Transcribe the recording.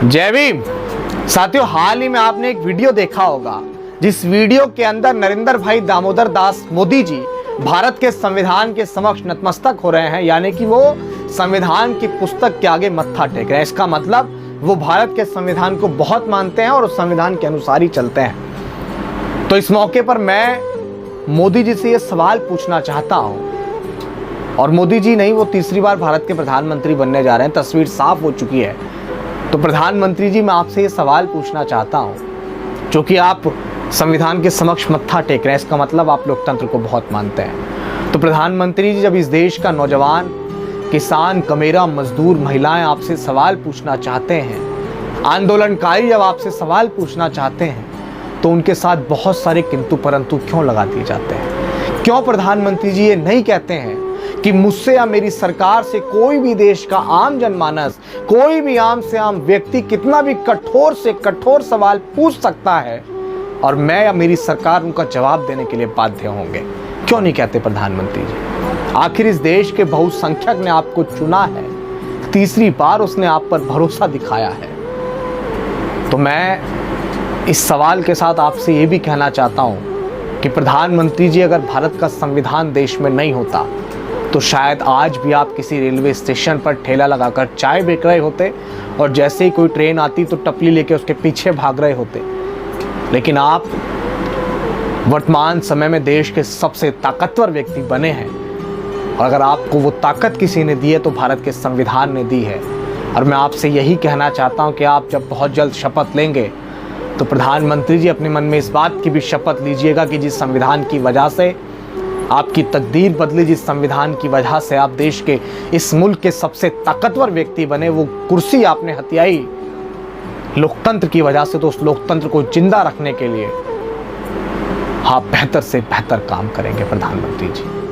जय भीम। साथियों, हाल ही में आपने एक वीडियो देखा होगा जिस वीडियो के अंदर नरेंद्र भाई दामोदर दास मोदी जी भारत के संविधान के समक्ष नतमस्तक हो रहे हैं, यानी कि वो संविधान की पुस्तक के आगे मत्था टेक रहे हैं। इसका मतलब वो भारत के संविधान को बहुत मानते हैं और उस संविधान के अनुसार ही चलते हैं। तो इस मौके पर मैं मोदी जी से ये सवाल पूछना चाहता हूं, और मोदी जी नहीं, वो तीसरी बार भारत के प्रधानमंत्री बनने जा रहे हैं, तस्वीर साफ हो चुकी है। तो प्रधानमंत्री जी, मैं आपसे ये सवाल पूछना चाहता हूं, क्योंकि आप संविधान के समक्ष मत्था टेक रहे हैं, इसका मतलब आप लोकतंत्र को बहुत मानते हैं। तो प्रधानमंत्री जी, जब इस देश का नौजवान, किसान, कमेरा, मजदूर, महिलाएं आपसे सवाल पूछना चाहते हैं, आंदोलनकारी जब आपसे सवाल पूछना चाहते हैं, तो उनके साथ बहुत सारे किंतु परंतु क्यों लगा दिए जाते हैं? क्यों प्रधानमंत्री जी ये नहीं कहते हैं कि मुझसे या मेरी सरकार से कोई भी देश का आम जनमानस, कोई भी आम से आम व्यक्ति कितना भी कठोर से कठोर सवाल पूछ सकता है और मैं या मेरी सरकार उनका जवाब देने के लिए बाध्य होंगे? क्यों नहीं कहते प्रधानमंत्री जी? आखिर इस देश के बहुसंख्यक ने आपको चुना है, तीसरी बार उसने आप पर भरोसा दिखाया है। तो मैं इस सवाल के साथ आपसे ये भी कहना चाहता हूं कि प्रधानमंत्री जी, अगर भारत का संविधान देश में नहीं होता तो शायद आज भी आप किसी रेलवे स्टेशन पर ठेला लगाकर चाय बेच रहे होते और जैसे ही कोई ट्रेन आती तो टपली लेके उसके पीछे भाग रहे होते। लेकिन आप वर्तमान समय में देश के सबसे ताकतवर व्यक्ति बने हैं, और अगर आपको वो ताकत किसी ने दी है तो भारत के संविधान ने दी है। और मैं आपसे यही कहना चाहता हूं कि आप जब बहुत जल्द शपथ लेंगे तो प्रधानमंत्री जी, अपने मन में इस बात की भी शपथ लीजिएगा कि जिस संविधान की वजह से आपकी तकदीर बदली, जिस संविधान की वजह से आप देश के, इस मुल्क के सबसे ताकतवर व्यक्ति बने, वो कुर्सी आपने हथियाई लोकतंत्र की वजह से, तो उस लोकतंत्र को जिंदा रखने के लिए आप बेहतर से बेहतर काम करेंगे प्रधानमंत्री जी।